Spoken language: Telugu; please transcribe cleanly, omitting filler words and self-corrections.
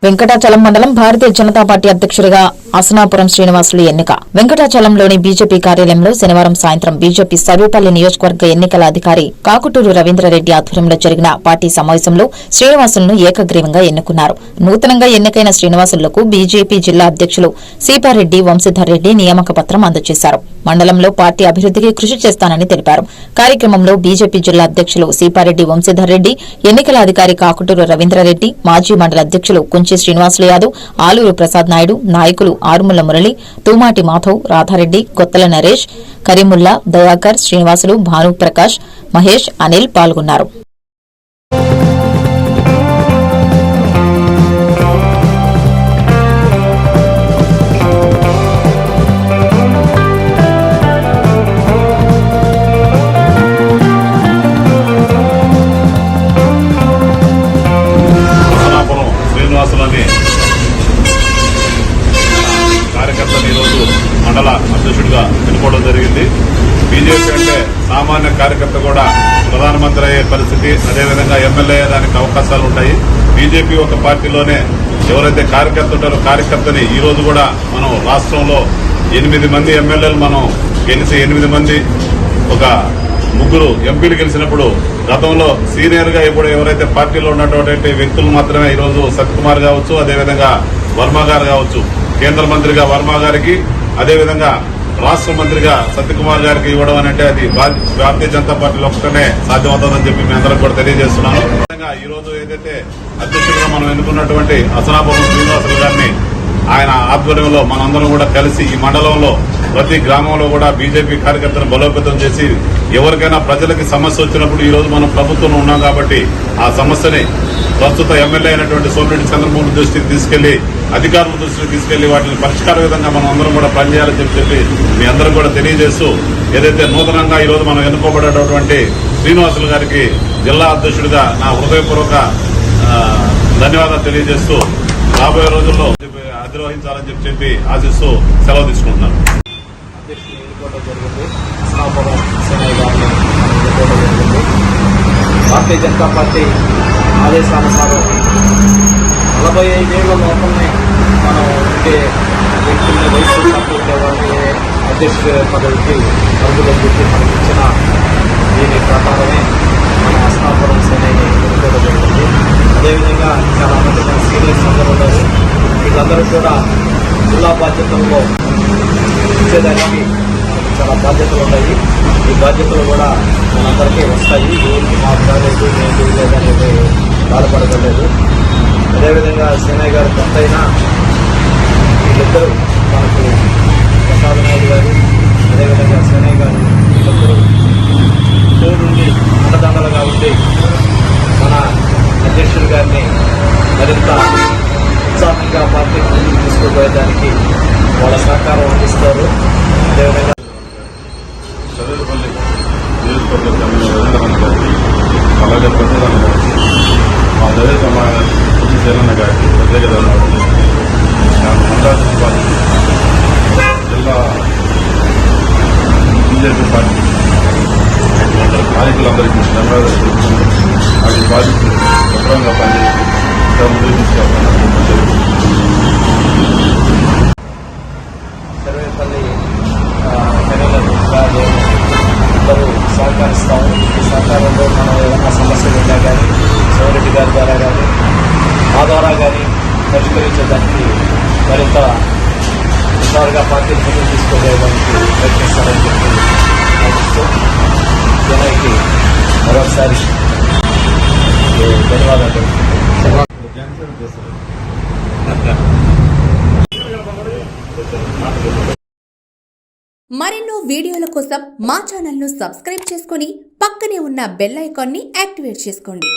వెంకటాచలం మండలం భారతీయ జనతా పార్టీ అధ్యక్షుడిగా అసనాపురం శ్రీనివాసులు ఎన్నిక. వెంకటాచలంలోని బీజేపీ కార్యాలయంలో శనివారం సాయంత్రం బీజేపీ సర్వేపల్లి నియోజకవర్గ ఎన్నికల అధికారి కాకుటూరు రవీంద్రరెడ్డి ఆధ్వర్యంలో జరిగిన పార్టీ సమావేశంలో శ్రీనివాసులను ఏకగ్రీవంగా ఎన్నుకున్నారు. నూతనంగా ఎన్నికైన శ్రీనివాసులకు బీజేపీ జిల్లా అధ్యక్షులు సీపారెడ్డి వంశీధర్ రెడ్డి నియామక పత్రం అందజేశారు. మండలంలో పార్టీ అభివృద్ధికి కృషి చేస్తానని తెలిపారు. కార్యక్రమంలో బీజేపీ జిల్లా అధ్యక్షులు సీపారెడ్డి వంశీధర్ రెడ్డి, ఎన్నికల అధికారి కాకుటూరు రవీంద్రరెడ్డి, మాజీ మండల అధ్యక్షులు కుంచి శ్రీనివాసులు యాదవ్, ఆలూరు ప్రసాద్ నాయుడు, నాయకులు ఆరుముళ్ల మురళి, తూమాటి మాధవ్, రాధారెడ్డి, కొత్తల నరేష్, కరీముల్లా, దయాకర్, శ్రీనివాసులు, భానుప్రకాష్, మహేష్, అనిల్ పాల్గొన్నారు. కార్యకర్తలు ఈరోజు మండల అధ్యక్షుడిగా ఎన్నుకోవడం జరిగింది. బీజేపీ అంటే సామాన్య కార్యకర్త కూడా ప్రధానమంత్రి అయ్యే పరిస్థితి, అదేవిధంగా ఎమ్మెల్యే అయ్యేదానికి అవకాశాలు ఉంటాయి. బీజేపీ ఒక పార్టీలోనే ఎవరైతే కార్యకర్త ఉంటారో కార్యకర్తని ఈ రోజు కూడా మనం రాష్ట్రంలో 8 మంది ఎమ్మెల్యేలు మనం గెలిచి 8 మంది ఒక 3 ఎంపీలు గెలిచినప్పుడు గతంలో సీనియర్ గా ఇప్పుడు ఎవరైతే పార్టీలో ఉన్నటువంటి వ్యక్తులు మాత్రమే ఈరోజు సత్యకుమార్ కావచ్చు, అదేవిధంగా వర్మ గారు కావచ్చు, కేంద్ర మంత్రిగా వర్మ గారికి, అదేవిధంగా రాష్ట్ర మంత్రిగా సత్యకుమార్ గారికి ఇవ్వడం అంటే అది భారతీయ జనతా పార్టీలో ఒక్కనే సాధ్యమవుతుందని చెప్పి మీ అందరికి కూడా తెలియజేస్తున్నాను. ఈ రోజు ఏదైతే అధ్యక్షుడిగా మనం ఎన్నుకున్నటువంటి అసనాపురం శ్రీనివాసులు గారిని ఆయన ఆధ్వర్యంలో మనందరం కూడా కలిసి ఈ మండలంలో ప్రతి గ్రామంలో కూడా బీజేపీ కార్యకర్తలను బలోపేతం చేసి ఎవరికైనా ప్రజలకి సమస్య వచ్చినప్పుడు ఈ రోజు మనం ప్రభుత్వంలో ఉన్నాం కాబట్టి ఆ సమస్యని ప్రస్తుత ఎమ్మెల్యే అయినటువంటి సోమిరెడ్డి చంద్రమోహన్ దృష్టికి తీసుకెళ్లి, అధికారుల దృష్టికి తీసుకెళ్లి వాటిని పరిష్కార విధంగా మనం అందరం కూడా పనిచేయాలని చెప్పి మీ అందరూ కూడా తెలియజేస్తూ ఏదైతే నూతనంగా ఈ రోజు మనం ఎన్నుకోబడేటటువంటి శ్రీనివాసులు గారికి జిల్లా అధ్యక్షుడిగా నా హృదయపూర్వక ధన్యవాదాలు తెలియజేస్తూ రాబోయే రోజుల్లో అధిరోహించాలని చెప్పి ఆశిస్తూ సెలవు తీసుకుంటున్నాను. అధ్యక్షులు ఎన్నుకోవడం జరిగింది. అసనాపురం సేనయ్య గారిని ఎన్నుకోవడం జరిగింది. భారతీయ జనతా పార్టీ ఆదేశానుసారం 45 ఏళ్ల లోపలనే మనం ఉండే వ్యక్తుల్ని, వయసు తక్కువ ఉండే వాళ్ళని అధ్యక్షుడి పదవికి అర్హులని చెప్పి మనకి ఇచ్చిన దీని ప్రకారమే మనం అసనాపురం సేనయ్యని ఎన్నుకోవడం జరిగింది. అదేవిధంగా చాలా మంది మన సీనియర్స్ అందరూ ఉన్నారు. వీళ్ళందరూ కూడా జిల్లా బాధ్యతల్లో ఇచ్చేదానికి చాలా బాధ్యతలు ఉన్నాయి. ఈ బాధ్యతలు కూడా మనందరికీ వస్తాయి. ఊరికి మాకు కాలేదు, మేము లేదనేది బాధపడగలేదు. అదేవిధంగా సేనయ్య గారు పెద్దయినా వీళ్ళిద్దరూ మనకు ప్రసాద్ నాయుడు గారు, అదేవిధంగా సేనయ్య గారు వీళ్ళిద్దరూ నుండి అండదండలుగా ఉండి మన అధ్యక్షుడి గారిని మరింత ఉత్సాహంగా పార్టీ ముందుకు తీసుకుపోయేదానికి వాళ్ళ సహకారం అందిస్తారు. అదేవిధంగా సర్వేపల్లి నియోజకవర్గ అలాగే ప్రసాద్ గారికి, మా దళిత సేనన్న గారికి ప్రత్యేక ధన్యవాదాలు. మండల పార్టీ జిల్లా బీజేపీ పార్టీ నాయకులందరికీ ధన్యవాదాలు తెలుపుతూ వాటి బాధ్యతలు సక్రమంగా పనిచేసి ముందుకు తీసుకెళ్తాను. సర్వేపల్లి అందరూ సహకరిస్తాము. ఈ సహకారంలో మనం ఏదైనా సమస్యలు ఉన్నా కానీ సోమిరెడ్డి గారి ద్వారా కానీ మా ద్వారా కానీ పరిష్కరించడానికి మరింత విశాలుగా పార్టీని ముందుకు తీసుకోవడానికి ప్రయత్నిస్తారని చెప్పి ఆశిస్తూ జనానికి మరొకసారి ధన్యవాదాలు. మరెన్నో వీడియోల కోసం మా ఛానల్ను సబ్స్క్రైబ్ చేసుకుని పక్కనే ఉన్న బెల్ ఐకాన్ని యాక్టివేట్ చేసుకోండి.